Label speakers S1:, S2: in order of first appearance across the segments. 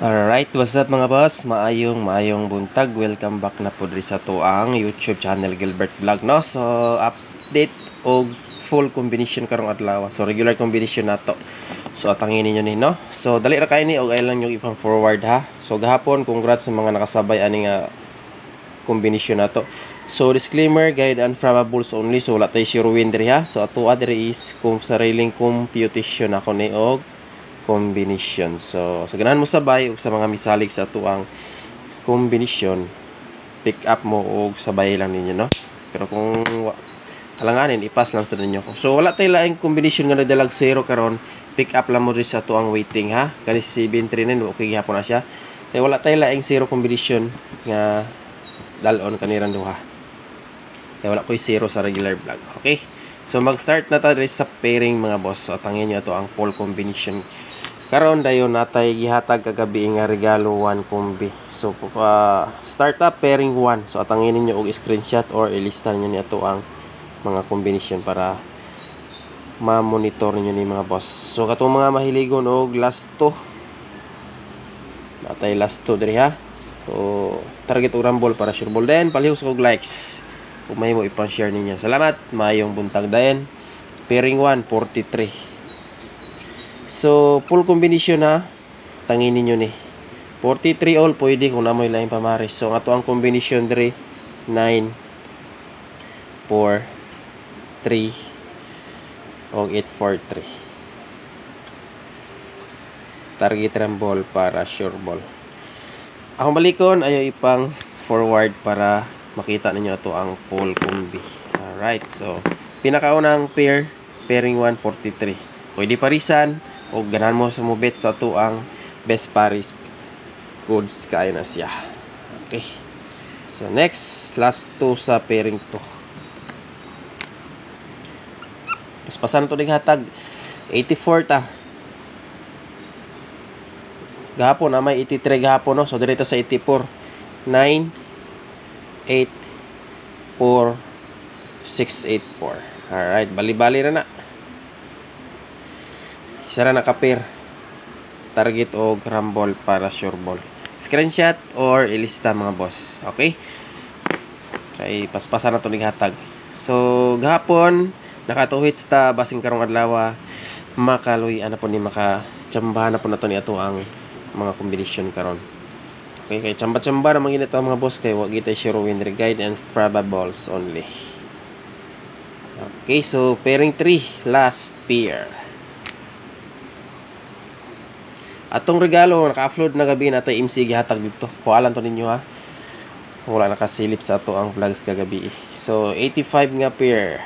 S1: Alright, what's up mga boss? Maayong buntag. Welcome back na po sa tuang YouTube channel Gilbert Vlog, no? So, update o full combination karong adlaw. So, regular combination na to. So, atangin ninyo ni, no? So, dali ra kayo ni o lang yung ipang forward, ha? So, gahapon, congrats sa mga nakasabay ani nga combination na to. So, disclaimer, guide and probables only. So, wala tayo zero win diri, ha? So, ato diri is kung sariling computation ako ni og combination. So, sa ganahan mo sabay ug sa mga misalig sa tuang combination, pick up mo og sabay lang ninyo, no? Pero kung alanganin, ipas lang sa ninyo. So, wala tayo laing combination nga nagdalag 0 karon, pick up lang mo rin sa tuang waiting, ha? Kani si 739, okay gihapon na siya. Kaya wala tayo laing 0 combination nga dalon kaniran duha. Kaya wala ko'y 0 sa regular vlog. Okay? So, mag-start na tayo sa pairing mga boss. So, tangin nyo ito ang full combination. Karon dayon natay gihatag kagabi nga regalo 1 kombi. So start up pairing 1. So atangin ninyo og screenshot or ilista niyo ni ato ang mga combination para ma-monitor niyo ni mga boss. So katong mga mahiligon og last 2. Natay last 2 diri ha. So target og rumble para sure ball den palihos og likes. Kung may mo ipa-share ninyo. Salamat. Mayong buntag dayon. Pairing 1 43. So, full combination na tangin ninyo ni 43 all pwede kung namoy laing pamaris. So, ato ang combination diri 9 4 3 og 8 4 3. Target rumble para sure ball. Akong balikon ayo ipang forward para makita ninyo ato ang full combi. Alright, so pinakaunang pairing 1 43. Pwede parisan o ganahan mo sa mubet sa ito ang best paris goods kaya na siya. Okay, so next last 2 sa pairing 2. Paspasan ito hatag 84 ta gahapon na may 83 gahapon, no? So direta sa 84 9 8 4 6 8 4. Alright, bali-bali na na. Isa na nakapair. Target o rumble para sure ball. Screenshot or ilista mga boss. Okay? Kay paspasan na ito naghatag. So, gahapon, nakatuhits ta basing karong adlaw makaluy ana po ni makachambahan na po na ito ni ato ang mga combination karon. Okay, kay chamba-chamba na manginit ang mga boss kay wag kita sure win guide and probables only. Okay, so pairing 3, last pair. Atong regalo naka-upload na gabi natay MC gihatag dito. Kualan to ninyo ha. Kung wala nakasilip sa ato ang vlogs kagabi. So 85 nga pair.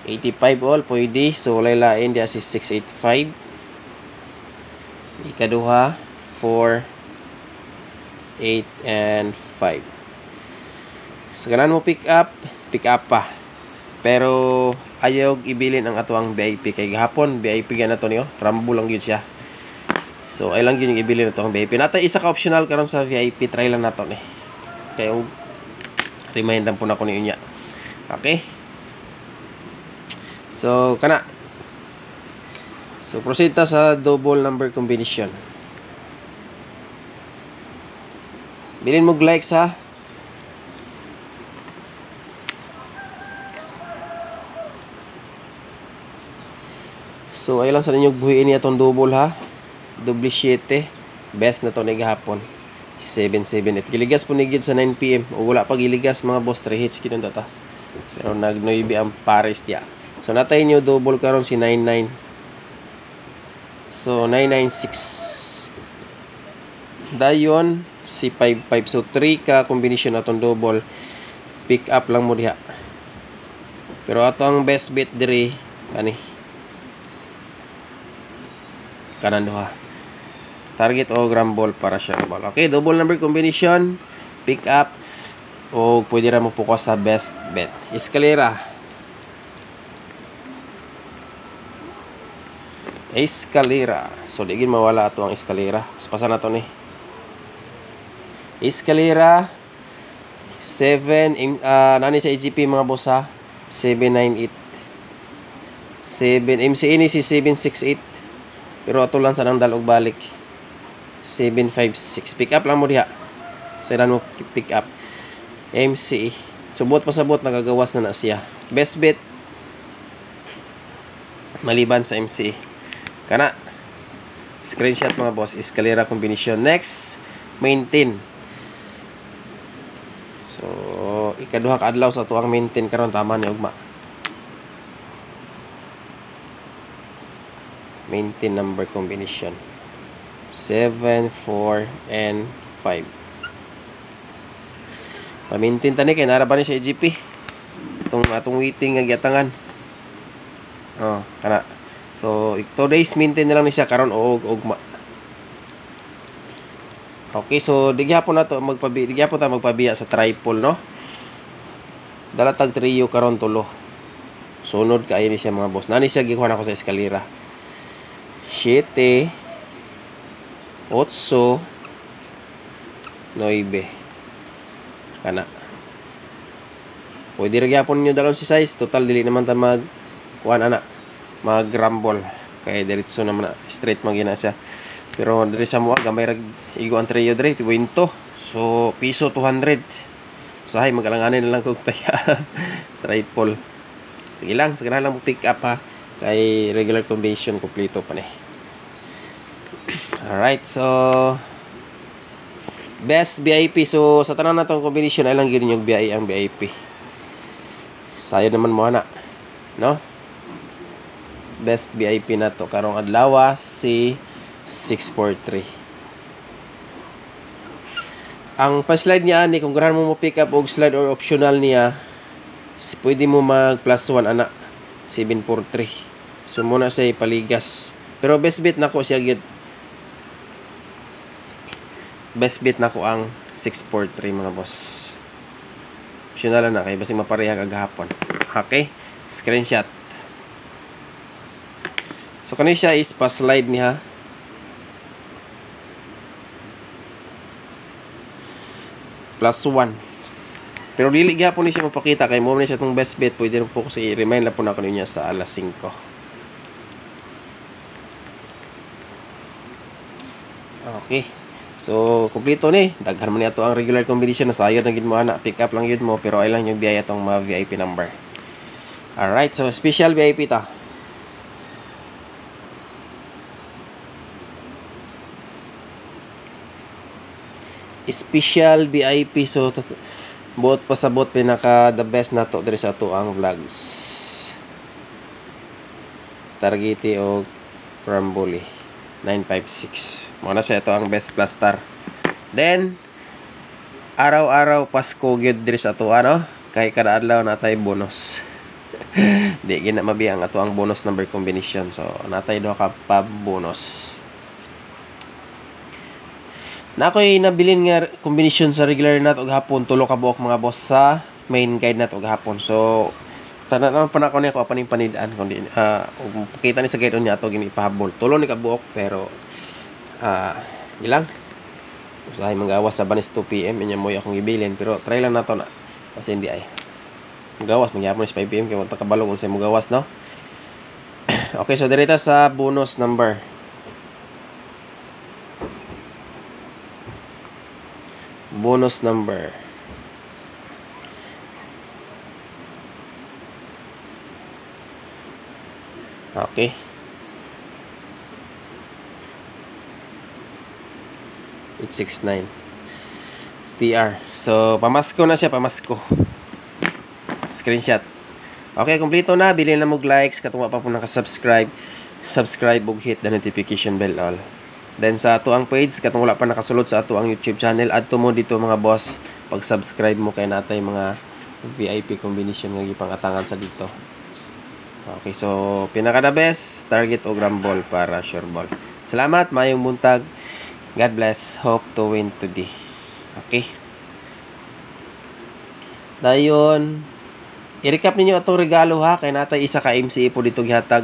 S1: 85 all pwede. So lain-lain dia si 685. Ikaduha 4 8 and 5. So ganan mo pick up pa. Pero ayaw ibilin ang ato ang VIP kay gahapon VIP na to niyo, rambo lang gyud siya. So ay lang gyud yung ibilin ato ang VIP. Natay isa ka optional karon sa VIP, try lang nato ni. Kay remindan po na ko niyo nya. Okay? So kana. So proceed ta sa double number combination. Bilin mo likes ha. So ay lang sa ninyo buhiin niya itong double ha. Double 7. Best na to ni gahapon. 778. Giligas po nigid sa 9 PM. O wala pa giligas mga boss 3 hits kinun ta. Pero nagnoybi ang pares dia. So natay nyo double karon si 99. So 996. Dayon si 55. So 3 ka combination na itong double. Pick up lang mo diha. Pero ato ang best bet diri kani kanan duha. Target o rumble para sure ball. Okay, double number combination, pick up o pwede ra mo focus sa best bet. Escalera. So digin mawala ato ang escalera. Pasan na to ni. Escalera 7 nani sa EGP mga boss ha. 798. 7 MC ini si 768. Pero ato lang sa nang dalog balik. 756. Pick up lang mo diha. Sa mo pick up. MCE. Subot pasabot nagagawas na siya. Best bet maliban sa MCE. Kana screenshot mga boss, escalera combination. Next, maintain. So, ikaduha ka adlaw sa tuang maintain karon tama ni ugma. Maintain number combination 7, 4, and 5. Pa-maintain tani kay nara ba ni sa EGP? Atong waiting nga giatangan. Oh, kana. So, today's maintain na lang ni siya karon og ugma. Okay, so digyapon na to magpabiya sa triple, no? Dalatag trio karon tulo. Sunod kaayo ni siya mga boss. Nani siya gikuha ako sa eskalera. 7 8 9 kana. Pwede ra gyapon niyo dalon si size, total dili naman ta mag kuan ana. Mag-rumble kay diretso naman na straight magina siya. Pero diri sa mua gamay rag igo ang trio diri tuwinto. So piso 200. Usahay magalanganin na lang kog taya. Triple. Sige lang, sagana lang mo pick up ha. Kay regular combination kompleto pa ni. Alright, so best VIP. So sa tanan natong combination ay lang gid yung BI ang VIP. Sayo naman mo ana, no? Best VIP na to karong adlaw si 643. Ang pa-slide niya ani kung ganahan mo pick up og slide or optional niya, pwede mo mag plus 1 ana 743. So muna siya paligas. Pero best bet nako siya gyud. Best bet nako ang 643 mga boss. Optional na kay basi mapareha kagahapon. Okay? Screenshot. So kani siya is pa-slide niya. Plus 1. Pero dili gyapon ni siya mapakita kay mo ni siya tong best bet. Pwede rin po ko i-remind lang po na niya sa alas 5. Okay. So kompleto ni. Daghan man ni ato ang regular combination na sayod na gid mo ana. Pick up lang yun mo pero ay lang yung biyaya tong mga VIP number. Alright, so special VIP ta. Special VIP, so buot pasabot pinaka the best nato diri sa ato ang vlogs. Targeti o Ramboli 956. Mo na siya ito ang best plus star. Then araw-araw Pasko gyud diri sa ato ano, kay kada adlaw natay bonus. Di gina mabiyang ato ang bonus number combination. So natay duha ka pa bonus. Na ako'y nabilin nga combination sa regular nat og hapon, tulo ka buok mga boss sa main guide nat og hapon. So tanan lang pa na ko niya ko apaning panidaan kundi pakita ni sa guide niya ato gini pahabol. Tulo ni ka buok pero ilang usahay magawas sa banis 2 PM inya mo akong ibilin pero try lang nato na kasi hindi ay magawas magyapon sa 5 PM kay mo ta kabalog unsay mo gawas, no? Okay, so direta sa bonus number. Bonus number. Okay. It's 69 TR. So pamasko na siya, pamasko. Screenshot. Okay, kompleto na. Bilhin na mo likes katong pa po naka-subscribe. Subscribe ug hit the notification bell all. Then sa ato ang page katong wala pa nakasulod sa ato ang YouTube channel, adto mo dito mga boss. Pag-subscribe mo kay natay mga VIP combination nga gipangatangan sa dito. Okay, so pinaka the best target o rumble para sure ball. Salamat, mayong buntag. God bless. Hope to win today. Okay. Dayon, i-recap ninyo atong regalo ha kay natay isa ka MCE po dito gihatag.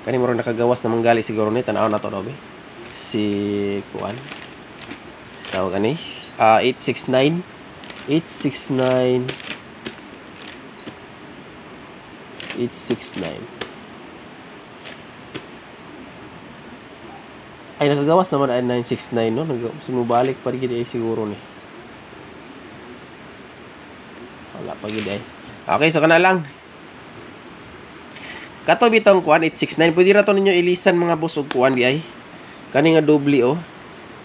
S1: Kani mo ron nakagawas na manggali siguro ni tan-aw na to dobe. Si kuan tawag ani 869 869 869 Ay, nakagawas naman ay 969, no? Sumubalik pa rin ay siguro ni. Wala pa gid ay. Okay, so kana lang. Kato bitong kuan 869. Pwede ra to ninyo ilisan mga boss og kuan di ay. Kani nga doble oh.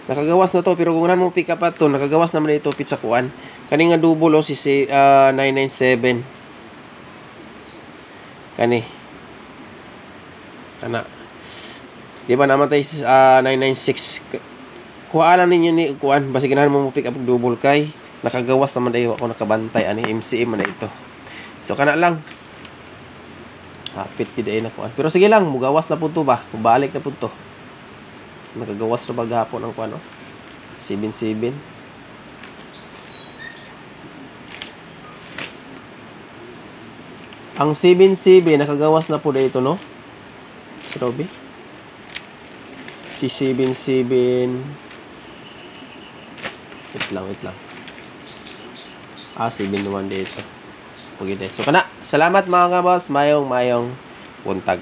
S1: Nakagawas na to pero kung mo pick up ato, nakagawas naman ito pit sa kuan. Kani nga double oh si 997. Kani. Kana. Di ba naman tayo 996. Kuha lang ninyo ni kuan basi ganahan mo pick up og double kay nakagawas naman dayo ako nakabantay ani MCM na ito. So kana lang. Hapit gid ay na kuan. Pero sige lang, mugawas na pud to ba? Balik na pud to. Nakagawas na paghapon ang kuan oh. 77. Ang 77 nakagawas na pud ito no. Sabi. Si 77. Wait lang. 71 dito. So kana, salamat mga boss, mayong buntag.